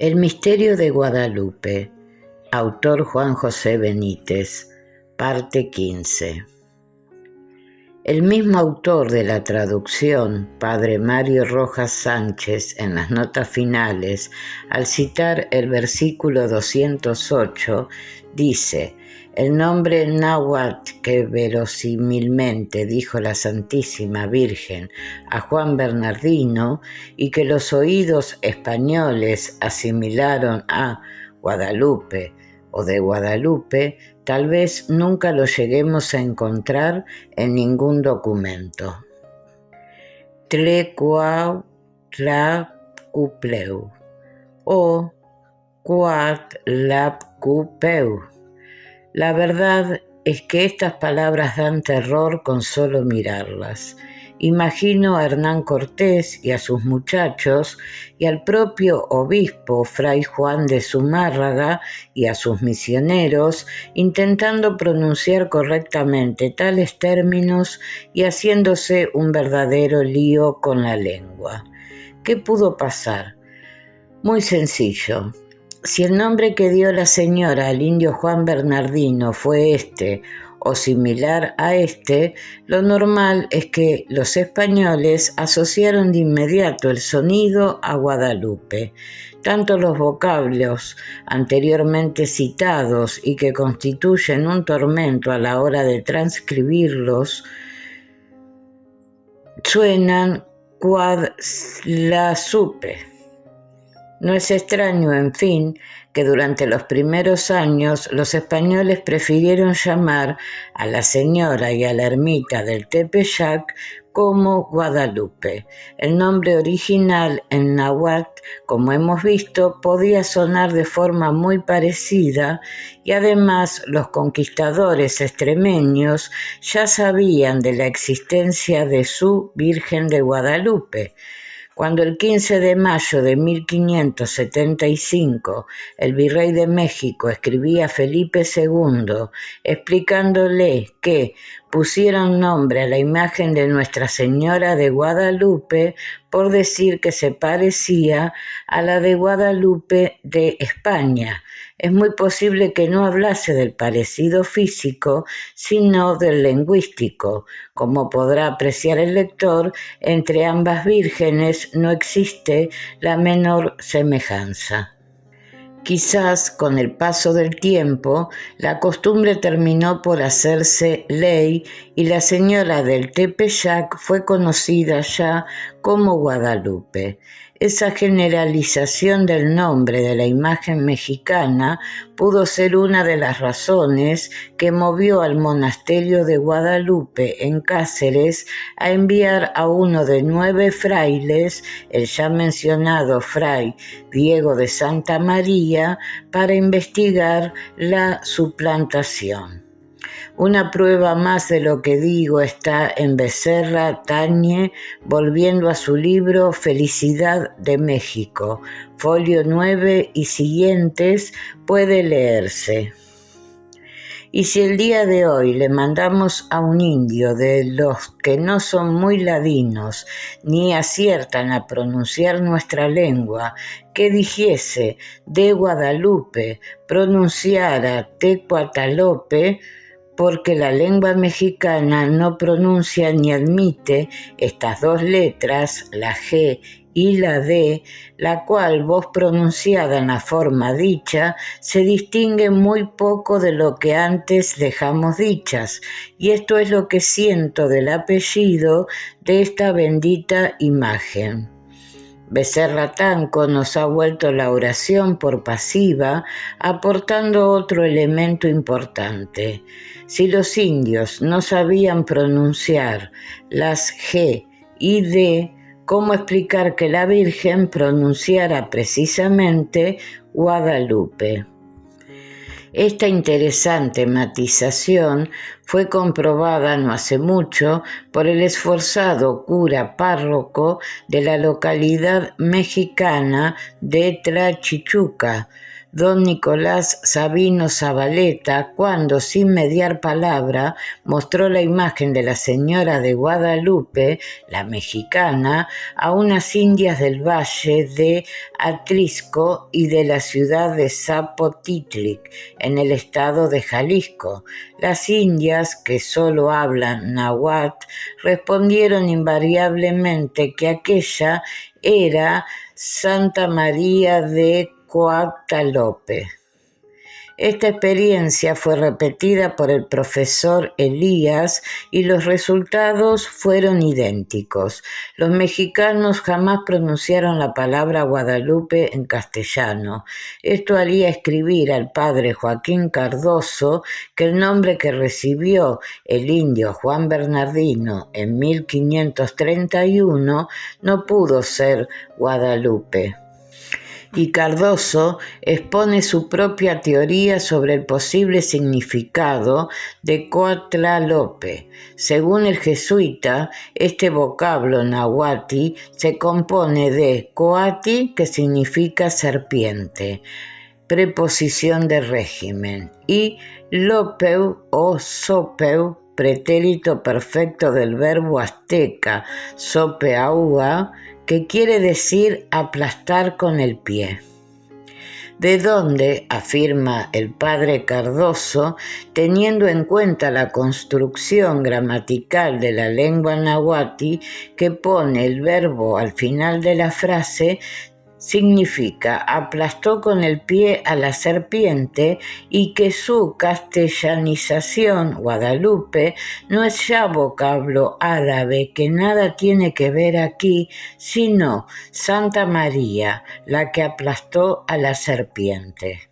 El misterio de Guadalupe, autor Juan José Benítez, parte 15. El mismo autor de la traducción, padre Mario Rojas Sánchez, en las notas finales, al citar el versículo 208, dice: el nombre náhuatl que verosímilmente dijo la Santísima Virgen a Juan Bernardino y que los oídos españoles asimilaron a Guadalupe o de Guadalupe, tal vez nunca lo lleguemos a encontrar en ningún documento. Tlecuautlapcupleu o Cuautlapcupeu. La verdad es que estas palabras dan terror con solo mirarlas. Imagino a Hernán Cortés y a sus muchachos y al propio obispo Fray Juan de Zumárraga y a sus misioneros intentando pronunciar correctamente tales términos y haciéndose un verdadero lío con la lengua. ¿Qué pudo pasar? Muy sencillo. Si el nombre que dio la señora al indio Juan Bernardino fue este o similar a este, lo normal es que los españoles asociaron de inmediato el sonido a Guadalupe. Tanto los vocablos anteriormente citados y que constituyen un tormento a la hora de transcribirlos suenan Cuauhtlasupe. No es extraño, en fin, que durante los primeros años los españoles prefirieron llamar a la señora y a la ermita del Tepeyac como Guadalupe. El nombre original en náhuatl, como hemos visto, podía sonar de forma muy parecida y además los conquistadores extremeños ya sabían de la existencia de su Virgen de Guadalupe. Cuando el 15 de mayo de 1575 el virrey de México escribía a Felipe II explicándole que pusieron nombre a la imagen de Nuestra Señora de Guadalupe por decir que se parecía a la de Guadalupe de España. Es muy posible que no hablase del parecido físico, sino del lingüístico. Como podrá apreciar el lector, entre ambas vírgenes no existe la menor semejanza. Quizás con el paso del tiempo la costumbre terminó por hacerse ley y la señora del Tepeyac fue conocida ya como Guadalupe. Esa generalización del nombre de la imagen mexicana pudo ser una de las razones que movió al monasterio de Guadalupe en Cáceres a enviar a uno de 9 frailes, el ya mencionado fray Diego de Santa María, para investigar la suplantación. Una prueba más de lo que digo está en Becerra Tañe, volviendo a su libro Felicidad de México, folio 9 y siguientes, puede leerse. Y si el día de hoy le mandamos a un indio de los que no son muy ladinos ni aciertan a pronunciar nuestra lengua, que dijese de Guadalupe, pronunciara Tecuatalope, porque la lengua mexicana no pronuncia ni admite estas dos letras, la G y la D, la cual voz pronunciada en la forma dicha se distingue muy poco de lo que antes dejamos dichas, y esto es lo que siento del apellido de esta bendita imagen. Becerra Tanco nos ha vuelto la oración por pasiva, aportando otro elemento importante. Si los indios no sabían pronunciar las G y D, ¿cómo explicar que la Virgen pronunciara precisamente Guadalupe? Esta interesante matización fue comprobada no hace mucho por el esforzado cura párroco de la localidad mexicana de Tlachichuca, don Nicolás Sabino Zabaleta, cuando, sin mediar palabra, mostró la imagen de la Señora de Guadalupe, la mexicana, a unas indias del valle de Atlisco y de la ciudad de Zapotitlic, en el estado de Jalisco. Las indias, que solo hablan náhuatl, respondieron invariablemente que aquella era Santa María de Coatalope. Esta experiencia fue repetida por el profesor Elías y los resultados fueron idénticos. Los mexicanos jamás pronunciaron la palabra Guadalupe en castellano. Esto haría escribir al padre Joaquín Cardoso que el nombre que recibió el indio Juan Bernardino en 1531 no pudo ser Guadalupe. Y Cardoso expone su propia teoría sobre el posible significado de Coatlalope. Según el jesuita, este vocablo nahuatl se compone de coati, que significa serpiente, preposición de régimen, y lopeu o sopeu, pretérito perfecto del verbo azteca sopeaua, que quiere decir aplastar con el pie. De donde, afirma el padre Cardoso, teniendo en cuenta la construcción gramatical de la lengua nahuatl que pone el verbo al final de la frase, significa aplastó con el pie a la serpiente, y que su castellanización, Guadalupe, no es ya vocablo árabe que nada tiene que ver aquí, sino Santa María, la que aplastó a la serpiente.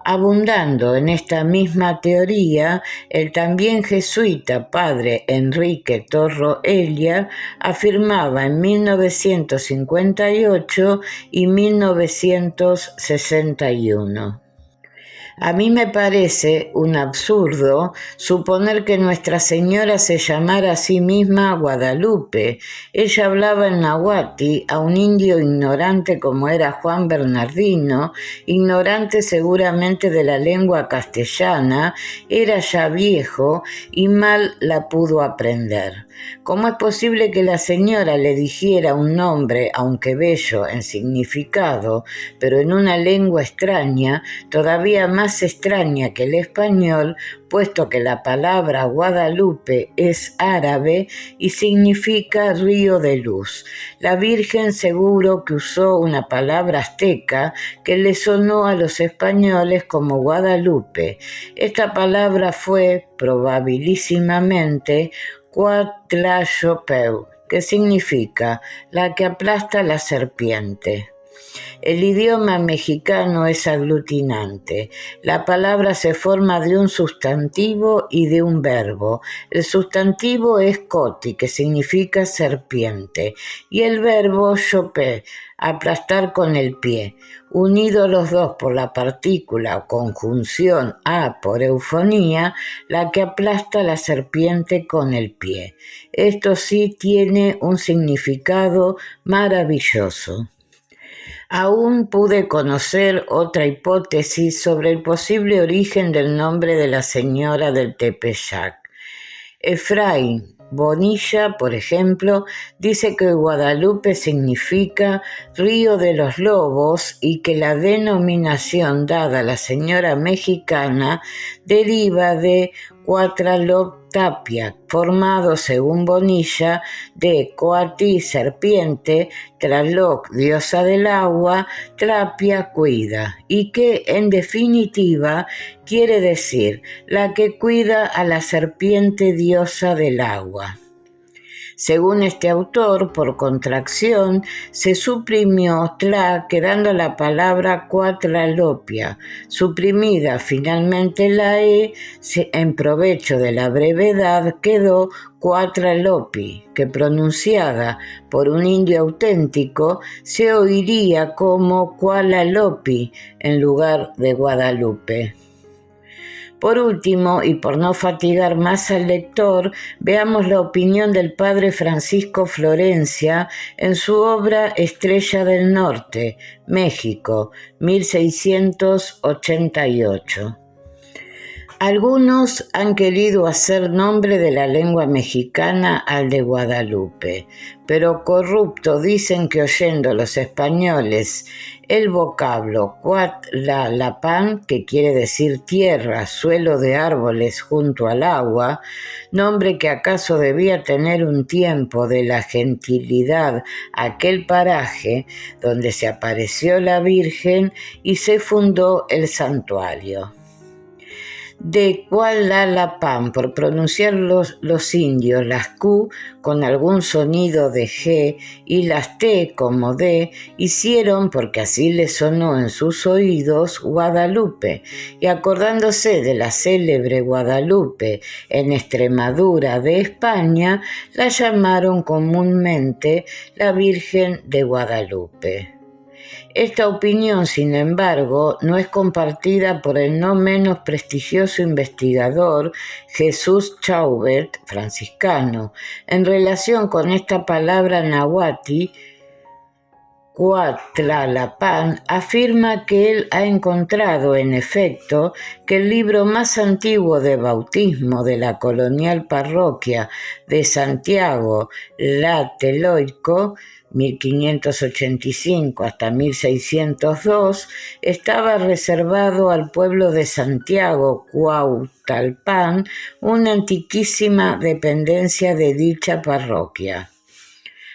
Abundando en esta misma teoría, el también jesuita padre Enrique Torro Elia afirmaba en 1958 y 1961. A mí me parece un absurdo suponer que Nuestra Señora se llamara a sí misma Guadalupe. Ella hablaba en nahuatl a un indio ignorante como era Juan Bernardino, ignorante seguramente de la lengua castellana, era ya viejo y mal la pudo aprender. ¿Cómo es posible que la señora le dijera un nombre, aunque bello en significado, pero en una lengua extraña, todavía más extraña que el español, puesto que la palabra Guadalupe es árabe y significa río de luz? La Virgen seguro que usó una palabra azteca que le sonó a los españoles como Guadalupe. Esta palabra fue, probabilísimamente, Coatlachopeu, que significa la que aplasta la serpiente. El idioma mexicano es aglutinante. La palabra se forma de un sustantivo y de un verbo. El sustantivo es coti, que significa serpiente, y el verbo chopé, aplastar con el pie. Unidos los dos por la partícula o conjunción a por eufonía, la que aplasta la serpiente con el pie. Esto sí tiene un significado maravilloso. Aún pude conocer otra hipótesis sobre el posible origen del nombre de la Señora del Tepeyac. Efraín Bonilla, por ejemplo, dice que Guadalupe significa río de los lobos y que la denominación dada a la señora mexicana deriva de Cuatlalop Tapia, formado, según Bonilla, de Coatí, serpiente, Tlaloc, diosa del agua, Tlapia, cuida, y que, en definitiva, quiere decir la que cuida a la serpiente diosa del agua. Según este autor, por contracción, se suprimió tla, quedando la palabra cuatlalopia. Suprimida finalmente la e, en provecho de la brevedad, quedó cuatlalopi, que pronunciada por un indio auténtico se oiría como cualalopi en lugar de Guadalupe. Por último, y por no fatigar más al lector, veamos la opinión del padre Francisco Florencia en su obra Estrella del Norte, México, 1688. Algunos han querido hacer nombre de la lengua mexicana al de Guadalupe, pero corrupto dicen que oyendo los españoles el vocablo Cuatlalapan, que quiere decir tierra, suelo de árboles junto al agua, nombre que acaso debía tener un tiempo de la gentilidad aquel paraje donde se apareció la Virgen y se fundó el santuario. De Cuatlalapan, por pronunciar los indios las Q con algún sonido de G y las T como D, hicieron, porque así les sonó en sus oídos, Guadalupe, y acordándose de la célebre Guadalupe en Extremadura de España, la llamaron comúnmente la Virgen de Guadalupe. Esta opinión, sin embargo, no es compartida por el no menos prestigioso investigador Jesús Chaubert, franciscano, en relación con esta palabra nahuatl. Cuatlalapan afirma que él ha encontrado, en efecto, que el libro más antiguo de bautismo de la colonial parroquia de Santiago, Tlatelolco, 1585 hasta 1602, estaba reservado al pueblo de Santiago Cuauhtalpan, una antiquísima dependencia de dicha parroquia.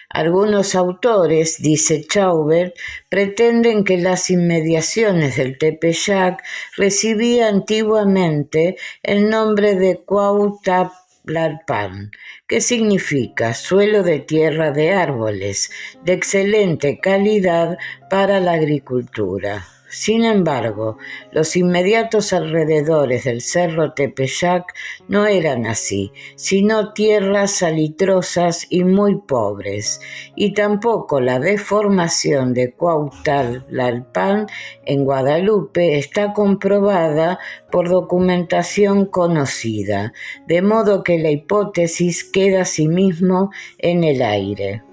Algunos autores, dice Chaubert, pretenden que las inmediaciones del Tepeyac recibía antiguamente el nombre de Cuauhtalpan, que significa suelo de tierra de árboles, de excelente calidad para la agricultura. Sin embargo, los inmediatos alrededores del cerro Tepeyac no eran así, sino tierras salitrosas y muy pobres, y tampoco la deformación de Cuauhtalpan en Guadalupe está comprobada por documentación conocida, de modo que la hipótesis queda asimismo en el aire.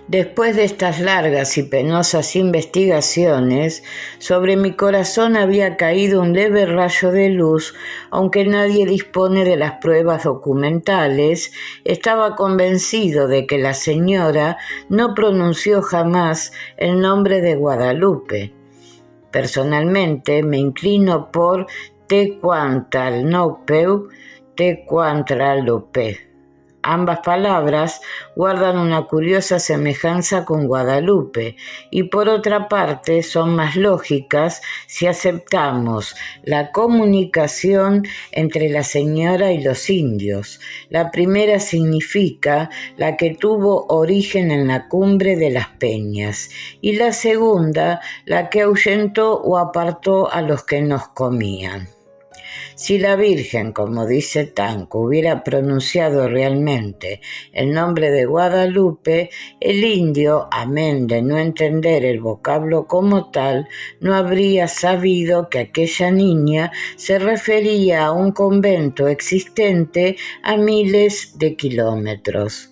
Después de estas largas y penosas investigaciones, sobre mi corazón había caído un leve rayo de luz, aunque nadie dispone de las pruebas documentales. Estaba convencido de que la señora no pronunció jamás el nombre de Guadalupe. Personalmente me inclino por Tecuantlalnopeu, Tecuantlalopé. Ambas palabras guardan una curiosa semejanza con Guadalupe y por otra parte son más lógicas si aceptamos la comunicación entre la señora y los indios. La primera significa la que tuvo origen en la cumbre de las peñas y la segunda la que ahuyentó o apartó a los que nos comían. Si la Virgen, como dice Tanco, hubiera pronunciado realmente el nombre de Guadalupe, el indio, amén de no entender el vocablo como tal, no habría sabido que aquella niña se refería a un convento existente a miles de kilómetros.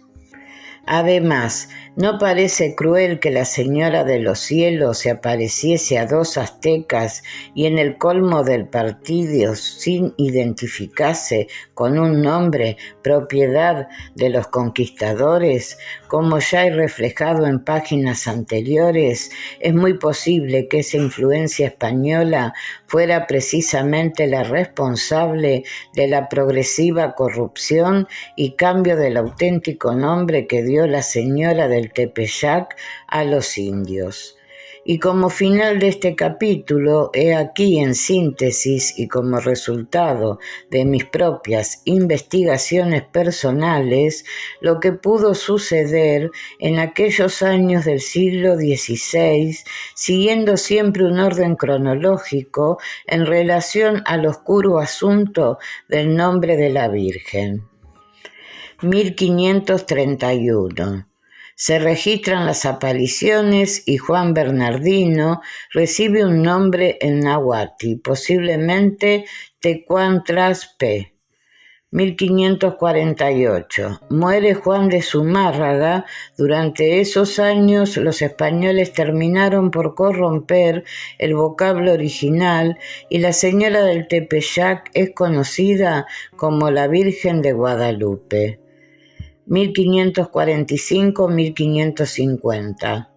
Además, ¿no parece cruel que la Señora de los Cielos se apareciese a dos aztecas y en el colmo del partido sin identificarse con un nombre, propiedad de los conquistadores? Como ya he reflejado en páginas anteriores, es muy posible que esa influencia española fuera precisamente la responsable de la progresiva corrupción y cambio del auténtico nombre que dio la señora del Tepeyac a los indios. Y como final de este capítulo, he aquí en síntesis y como resultado de mis propias investigaciones personales, lo que pudo suceder en aquellos años del siglo XVI, siguiendo siempre un orden cronológico en relación al oscuro asunto del nombre de la Virgen. 1531. Se registran las apariciones y Juan Bernardino recibe un nombre en náhuatl, posiblemente Tecuantlaspe. 1548. Muere Juan de Zumárraga. Durante esos años los españoles terminaron por corromper el vocablo original y la señora del Tepeyac es conocida como la Virgen de Guadalupe. 1545-1550.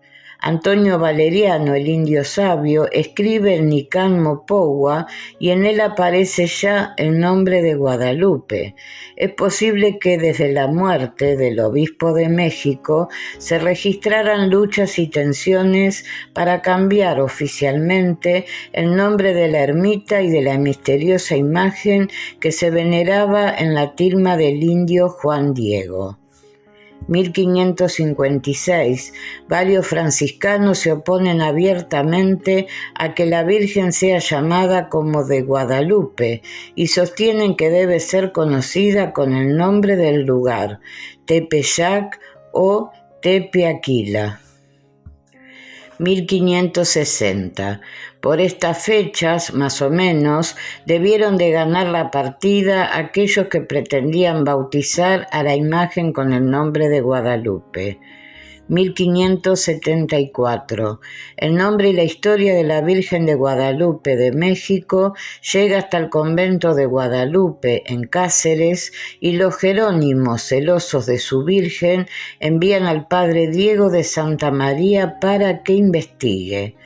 Antonio Valeriano, el indio sabio, escribe el Nican Mopohua y en él aparece ya el nombre de Guadalupe. Es posible que desde la muerte del obispo de México se registraran luchas y tensiones para cambiar oficialmente el nombre de la ermita y de la misteriosa imagen que se veneraba en la tilma del indio Juan Diego. 1556. Varios franciscanos se oponen abiertamente a que la Virgen sea llamada como de Guadalupe y sostienen que debe ser conocida con el nombre del lugar, Tepeyac o Tepeaquila. 1560. Por estas fechas, más o menos, debieron de ganar la partida aquellos que pretendían bautizar a la imagen con el nombre de Guadalupe. 1574. El nombre y la historia de la Virgen de Guadalupe de México llega hasta el convento de Guadalupe en Cáceres y los jerónimos, celosos de su Virgen, envían al padre Diego de Santa María para que investigue.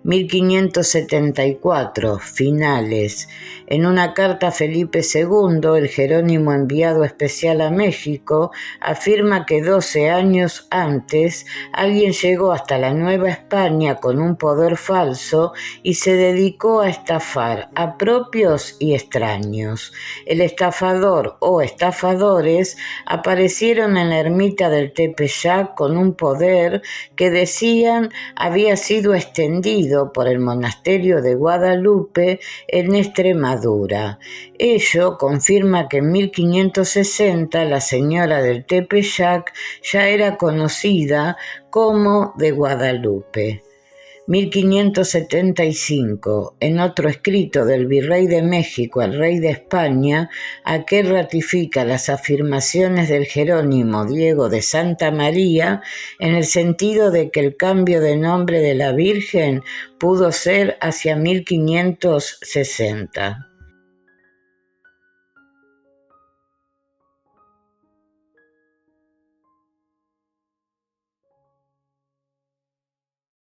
1574, finales. En una carta a Felipe II, el Jerónimo enviado especial a México afirma que 12 años antes alguien llegó hasta la Nueva España con un poder falso y se dedicó a estafar a propios y extraños. El estafador o estafadores aparecieron en la ermita del Tepeyac con un poder que decían había sido extendido por el monasterio de Guadalupe en Extremadura. Ello confirma que en 1560 la señora del Tepeyac ya era conocida como de Guadalupe. 1575. En otro escrito del virrey de México al rey de España, aquel ratifica las afirmaciones del Jerónimo Diego de Santa María en el sentido de que el cambio de nombre de la Virgen pudo ser hacia 1560.